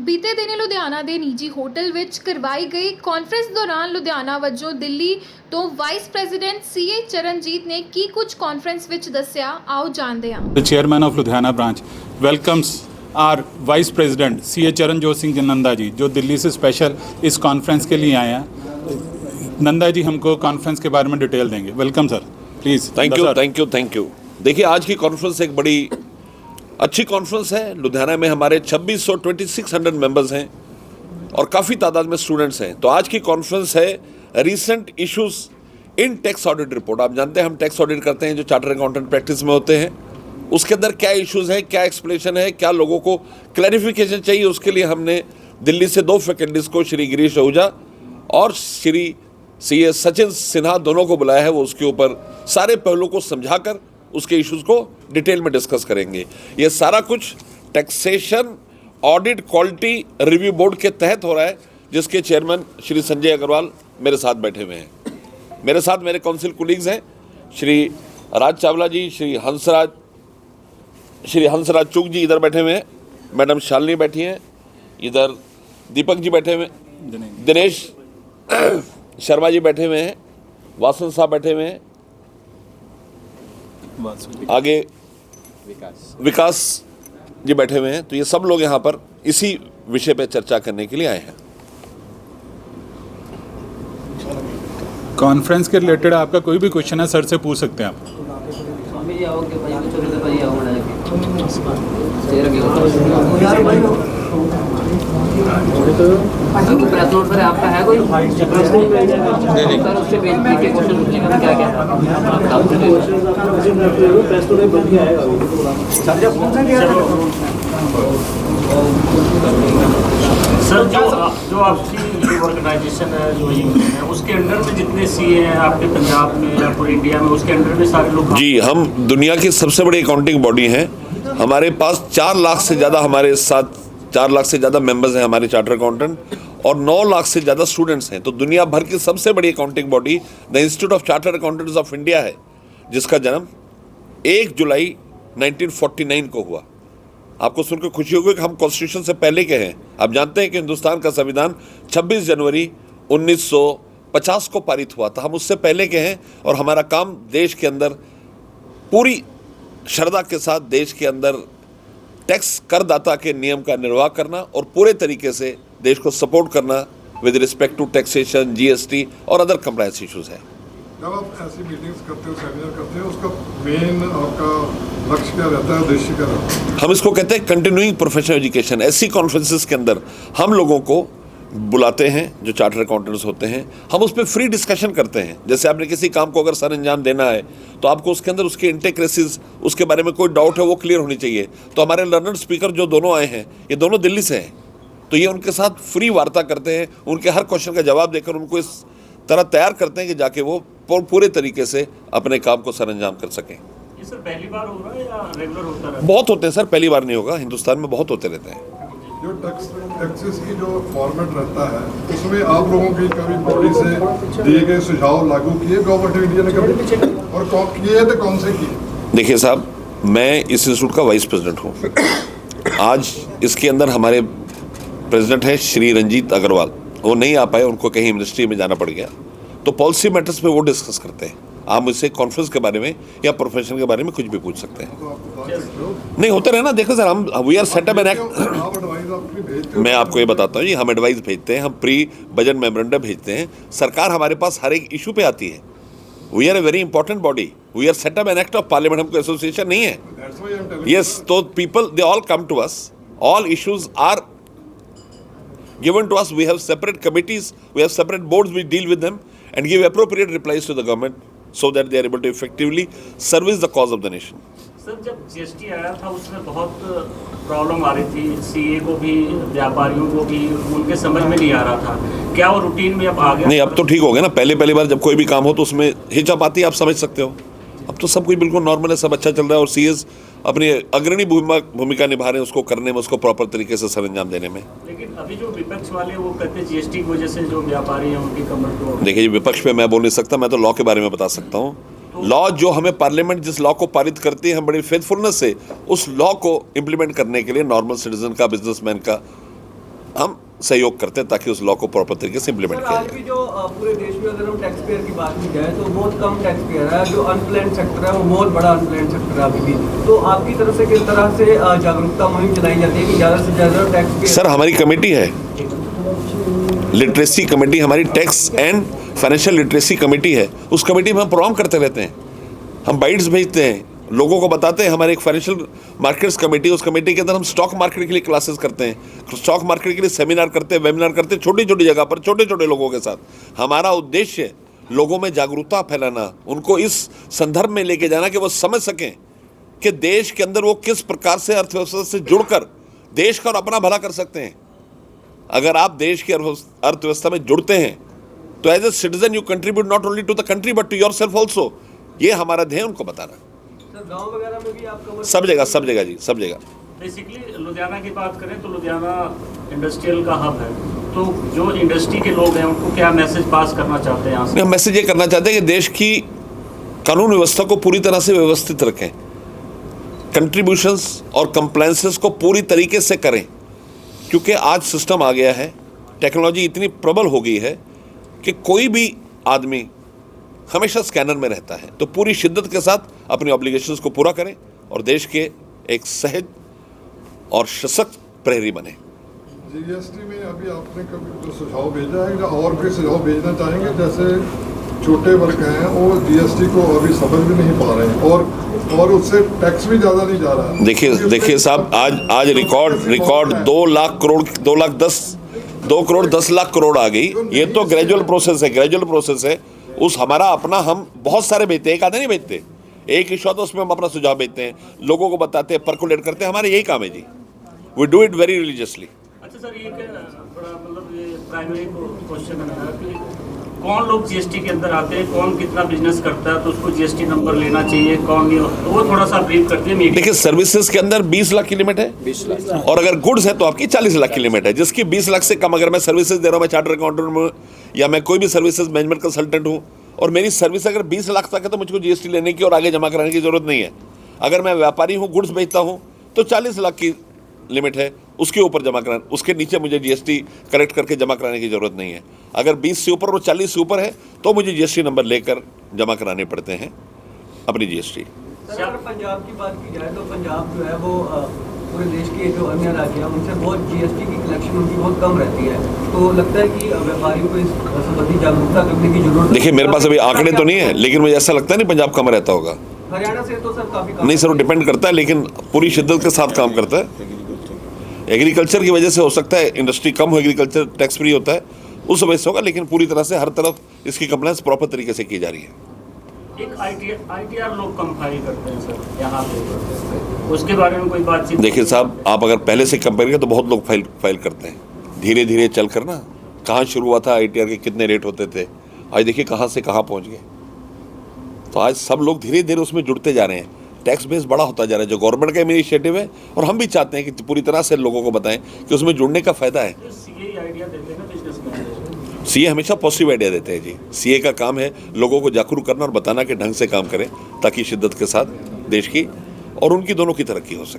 ਬੀਤੇ ਦਿਨੀ ਲੁਧਿਆਣਾ ਦੇ ਨਿੱਜੀ ਹੋਟਲ ਵਿੱਚ ਕਰਵਾਈ ਗਈ ਕਾਨਫਰੰਸ ਦੌਰਾਨ ਲੁਧਿਆਣਾ ਵੱਜੋਂ ਦਿੱਲੀ ਤੋਂ ਵਾਈਸ ਪ੍ਰੈਜ਼ੀਡੈਂਟ ਸੀਏ ਚਰਨਜੀਤ ਨੇ ਕੀ ਕੁਝ ਕਾਨਫਰੰਸ ਵਿੱਚ ਦੱਸਿਆ, ਆਓ ਜਾਣਦੇ ਹਾਂ। The chairman of Ludhiana branch welcomes our vice president CA Charanjot Singh Nanda ji, जो दिल्ली से स्पेशल इस कॉन्फ्रेंस के लिए आए हैं। नंदा जी हमको कॉन्फ्रेंस के बारे में डिटेल देंगे। Welcome sir, please. Thank you. देखिए, आज की कॉन्फ्रेंस एक बड़ी अच्छी कॉन्फ्रेंस है। लुधियाना में हमारे 2600 मेंबर्स हैं और काफ़ी तादाद में स्टूडेंट्स हैं। तो आज की कॉन्फ्रेंस है recent issues in tax audit report. आप जानते हैं हम टैक्स ऑडिट करते हैं जो चार्टर अकाउंटेंट प्रैक्टिस में होते हैं। उसके अंदर क्या इश्यूज हैं, क्या एक्सप्लेनेशन है, क्या लोगों को क्लैरिफिकेशन चाहिए, उसके लिए हमने दिल्ली से 2 फैकल्टीज़ को, श्री गिरीश आहूजा और श्री सीए सचिन सिन्हा, दोनों को बुलाया है। वो उसके ऊपर सारे पहलुओं को समझाकर उसके इश्यूज को डिटेल में डिस्कस करेंगे। ये सारा कुछ taxation audit quality review board के तहत हो रहा है, जिसके चेयरमैन श्री संजय अग्रवाल मेरे साथ बैठे हुए हैं। मेरे साथ मेरे काउंसिल कोलीग्स हैं, श्री राज चावला जी, श्री हंसराज चुग जी इधर बैठे हुए हैं, मैडम शालिनी बैठी हैं, इधर दीपक जी बैठे हुए हैं, दिनेश शर्मा जी बैठे हुए हैं, वासन साहब बैठे हुए हैं, आगे विकास जी बैठे हुए हैं। तो ये सब लोग यहाँ पर इसी विषय पे चर्चा करने के लिए आए हैं। कॉन्फ्रेंस के रिलेटेड आपका कोई भी क्वेश्चन है सर से पूछ सकते हैं आप। प्रेस नोट सर आपका है कोई सर, उससे बेसिक के क्वेश्चन पूछेंगे क्या क्या सर। जो आपकी ऑर्गेनाइजेशन है, जो है उसके अंडर में जितने सीए हैं आपके पंजाब में या पूरे इंडिया में, उसके अंडर में सारे लोग। जी, हम दुनिया की सबसे बड़ी अकाउंटिंग बॉडी हैं। हमारे पास 4 लाख से ज़्यादा हमारे साथ 4 लाख से ज़्यादा मेंबर्स हैं हमारे चार्टर अकाउंटेंट, और 9 लाख से ज़्यादा स्टूडेंट्स हैं। तो दुनिया भर की सबसे बड़ी accounting body the institute of charter accountants of India है, जिसका जन्म 1 जुलाई 1949 को हुआ। आपको सुनकर खुशी होगी कि हम कॉन्स्टिट्यूशन से पहले के हैं। आप जानते हैं कि हिंदुस्तान का संविधान 26 जनवरी 1950 को पारित हुआ था। हम उससे पहले के हैं और हमारा काम देश के अंदर पूरी श्रद्धा के साथ देश के अंदर टैक्स करदाता के नियम का निर्वाह करना और पूरे तरीके से देश को सपोर्ट करना with respect to taxation, GST और अदर कंप्लायंस इश्यूज है। जब आप ऐसी मीटिंग्स करते हो, सेमिनार करते हो, उसका मेन आपका लक्ष्य क्या रहता है, उद्देश्य क्या रहता है? हम इसको कहते हैं कंटिन्यूइंग प्रोफेशनल एजुकेशन। ऐसी कॉन्फ्रेंसेस के अंदर हम लोगों को बुलाते हैं जो चार्टर अकाउंटेंट्स होते हैं, हम उस पर फ्री डिस्कशन करते हैं। जैसे आपने किसी काम को अगर सर अंजाम देना है तो आपको उसके अंदर उसके इंटेक्रेसिस, उसके बारे में कोई डाउट है वो क्लियर होनी चाहिए। तो हमारे लर्नर स्पीकर जो दोनों आए हैं, ये दोनों दिल्ली से हैं, तो ये उनके साथ फ्री वार्ता करते हैं, उनके हर क्वेश्चन का जवाब देकर उनको इस तरह तैयार करते हैं कि जाके वो पूरे तरीके से अपने काम को सर अंजाम कर सकें। ये सर पहली बार हो रहा है या रेगुलर होता रहा है? बहुत होते हैं सर, पहली बार नहीं होगा, हिंदुस्तान में बहुत होते रहते हैं। जो टैक्सेस की जो फॉर्मेट रहता है, उसमें आप लोगों की कभी बॉडी से दिए गए सुझाव लागू किए गवर्नमेंट ऑफ इंडिया ने कभी, और किए तो कौन से किए? देखिए साहब, मैं इस इंस्टीट्यूट का वाइस प्रेसिडेंट हूँ। आज इसके अंदर हमारे प्रेसिडेंट हैं श्री रंजीत अग्रवाल, वो नहीं आ पाए, उनको कहीं मिनिस्ट्री में जाना पड़ गया। तो पॉलिसी मैटर्स पे वो डिस्कस करते हैं। आप मुझसे कॉन्फ्रेंस के बारे में या प्रोफेशन के बारे में कुछ भी पूछ सकते हैं। नहीं होते रहे ना, देखो सर, हम we are set up an act. मैं आपको ये बताता हूँ जी, हम एडवाइस भेजते हैं, हम प्री बजट मेमोरेंडम भेजते हैं। सरकार हमारे पास हर एक इशू पे आती है। We are a very important body, we are set up an act of parliament, हमको एसोसिएशन नहीं है। यस, तो people they all come to us, all issues are given to us. We have separate committees, we have separate boards, we deal with them and give appropriate replies to the government so that they are able to effectively service the cause of the nation. Sir, जब GST आया था उसमें बहुत problem आ रही थी, CA को भी, व्यापारियों को भी, उनके समझ में नहीं आ रहा था। क्या वो रूटीन में अब आ गया? नहीं, अब तो ठीक हो गया ना। पहली बार जब कोई भी काम हो तो उसमें हिचक आती है, आप समझ सकते हो। अब तो सब कुछ बिल्कुल नॉर्मल है, सब अच्छा चल रहा है और सीएस अपनी अग्रणी भूमिका निभा रहे हैं उसको करने में, उसको प्रॉपर तरीके से सर अंजाम देने में। लेकिन अभी जो विपक्ष वाले वो कहते हैं जीएसटी की वजह से जो व्यापारी हैं उनकी कमर को। देखिए, विपक्ष पे मैं बोल नहीं सकता, मैं तो लॉ के बारे में बता सकता हूँ। लॉ जो हमें पार्लियामेंट जिस लॉ को पारित करती है, हम बड़ी फेथफुलनेस से उस लॉ को इम्प्लीमेंट करने के लिए नॉर्मल सिटीजन का, बिजनेसमैन का हम सहयोग करते हैं ताकि उस लॉ को प्रॉपर तरीके से इम्प्लीमेंट सर, किया आज जाए। भी जो पूरे देश में अगर हम टैक्स पेयर की बात की जाए तो बहुत कम टैक्स पेयर है। जो अनप्लैन्ड सेक्टर है वो बहुत बड़ा अनप्लैन्ड सेक्टर है अभी भी। तो आपकी तरफ से किस तरह से जागरूकता मुहिम चलाई जाती है कि ज़्यादा से ज़्यादा टैक्स पेयर? सर, हमारी कमेटी है, लिटरेसी कमेटी, हमारी tax and financial literacy committee है। उस कमेटी में हम प्रोग्राम करते रहते हैं, हम बाइट्स भेजते हैं, लोगों को बताते हैं। हमारे एक फाइनेंशियल मार्केट्स कमेटी, उस कमेटी के अंदर हम स्टॉक मार्केट के लिए क्लासेस करते हैं, स्टॉक मार्केट के लिए सेमिनार करते हैं, वेबिनार करते हैं, छोटी छोटी जगह पर छोटे छोटे लोगों के साथ। हमारा उद्देश्य लोगों में जागरूकता फैलाना, उनको इस संदर्भ में लेके जाना कि वो समझ सकें कि देश के अंदर वो किस प्रकार से अर्थव्यवस्था से जुड़कर देश का और अपना भला कर सकते हैं। अगर आप देश की अर्थव्यवस्था में जुड़ते हैं तो as a citizen you contribute not only to the country but to yourself also. ये हमारा ध्येय उनको बताना। सर, गाँव वगैरह में भी आप कवर सब जगह जी, सब जगह। बेसिकली लुधियाना की बात करें तो लुधियाना इंडस्ट्रियल का हब है, तो जो इंडस्ट्री के लोग हैं उनको क्या मैसेज पास करना चाहते हैं यहाँ से? हम मैसेज ये करना चाहते हैं कि देश की कानून व्यवस्था को पूरी तरह से व्यवस्थित रखें, कंट्रीब्यूशंस और कंप्लायंसेस को पूरी तरीके से करें, क्योंकि आज सिस्टम आ गया है, टेक्नोलॉजी इतनी प्रबल हो गई है कि कोई भी आदमी हमेशा स्कैनर में रहता है। तो पूरी शिद्दत के साथ अपने ऑब्लिगेशंस को पूरा करें और देश के एक सहज और सशक्त प्रहरी बने। जीएसटी में अभी आपने कभी जो सुझाव भेजा है या और भी सुझाव भेजना चाहेंगे? जैसे छोटे वर्ग हैं वो जीएसटी को अभी समझ भी नहीं पा रहे हैं और उससे टैक्स भी ज़्यादा नहीं जा रहा है। देखिए साहब, आज रिकॉर्ड 2 लाख करोड़ 2 करोड़ 10 लाख करोड़ आ गई। ये तो ग्रेजुअल प्रोसेस है। उस हमारा अपना हम बहुत सारे भेजते हैं, एक आधा नहीं भेजते, एक इशू आता है उसमें हम अपना सुझाव भेजते हैं, लोगों को बताते हैं, परकुलेट करते हैं। हमारे यही काम है जी, we do it very religiously. अच्छा सर, ये बड़ा मतलब ये प्राइमरी क्वेश्चन है मेरा कि कौन लोग जीएसटी के अंदर आते हैं, कौन कितना बिजनेस करता है तो उसको जीएसटी नंबर लेना चाहिए, कौन नहीं, तो वो थोड़ा सा ब्रीफ कर दिए। देखिए, सर्विसेज के अंदर 20 लाख की लिमिट है, 20 लाख, और अगर गुड्स है तो आपकी 40 लाख की लिमिट है। जिसकी 20 लाख से कम, अगर मैं सर्विसेज दे रहा हूँ, मैं चार्टर अकाउंटेंट हूँ या मैं कोई भी सर्विसेज मैनेजमेंट कंसल्टेंट हूँ, और मेरी सर्विस अगर 20 लाख तक है तो मुझको जीएसटी लेने की और आगे जमा कराने की जरूरत नहीं है। अगर मैं व्यापारी हूँ, गुड्स बेचता हूँ, तो 40 लाख की लिमिट है, उसके ऊपर जमा कराना, उसके नीचे मुझे जीएसटी कलेक्ट करके जमा कराने की जरूरत नहीं है। अगर 20 से ऊपर और 40 से ऊपर है तो मुझे जीएसटी नंबर लेकर जमा कराने पड़ते हैं अपनी जीएसटी। सर, अगर पंजाब की बात की जाए तो पंजाब जो है वो पूरे देश के जो अन्य राज्य हैं उनसे बहुत जीएसटी की कलेक्शन उनकी बहुत कम रहती है। तो लगता है कि व्यापारियों को इस संबंधी जागरूकता करने की जरूरत है। देखिए, मेरे पास अभी आंकड़े तो नहीं है, लेकिन मुझे ऐसा लगता है नहीं पंजाब कम रहता होगा। हरियाणा से तो सर काफी कम। नहीं सर, वो डिपेंड करता है, लेकिन पूरी शिद्दत के साथ काम करता है। एग्रीकल्चर की वजह से हो सकता है, इंडस्ट्री कम हो, एग्रीकल्चर टैक्स फ्री होता है, उस वजह से होगा, लेकिन पूरी तरह से हर तरफ इसकी कंप्लायंस प्रॉपर तरीके से की जा रही है। एक आईटीआर लोग कम फाइल करते हैं सर यहाँ पे, उसके बारे में कोई बातचीत? देखिए साहब, आप अगर पहले से कंपेयर करें तो बहुत लोग फाइल करते हैं। धीरे धीरे चल कर ना, कहाँ शुरू हुआ था आईटीआर के कितने रेट होते थे, आज देखिए कहाँ से कहाँ पहुँच गए। तो आज सब लोग धीरे धीरे उसमें जुड़ते जा रहे हैं, टैक्स बेस बड़ा होता जा रहा है, जो गवर्नमेंट का इनिशिएटिव है, और हम भी चाहते हैं कि पूरी तरह से लोगों को बताएं कि उसमें जुड़ने का फायदा है। सीए आइडिया देते हैं ना बिजनेसमैन। सीए हमेशा पॉजिटिव आइडिया देते हैं जी। सीए का काम है लोगों को जागरूक करना और बताना कि ढंग से काम करें ताकि शिद्दत के साथ देश की और उनकी दोनों की तरक्की हो सके।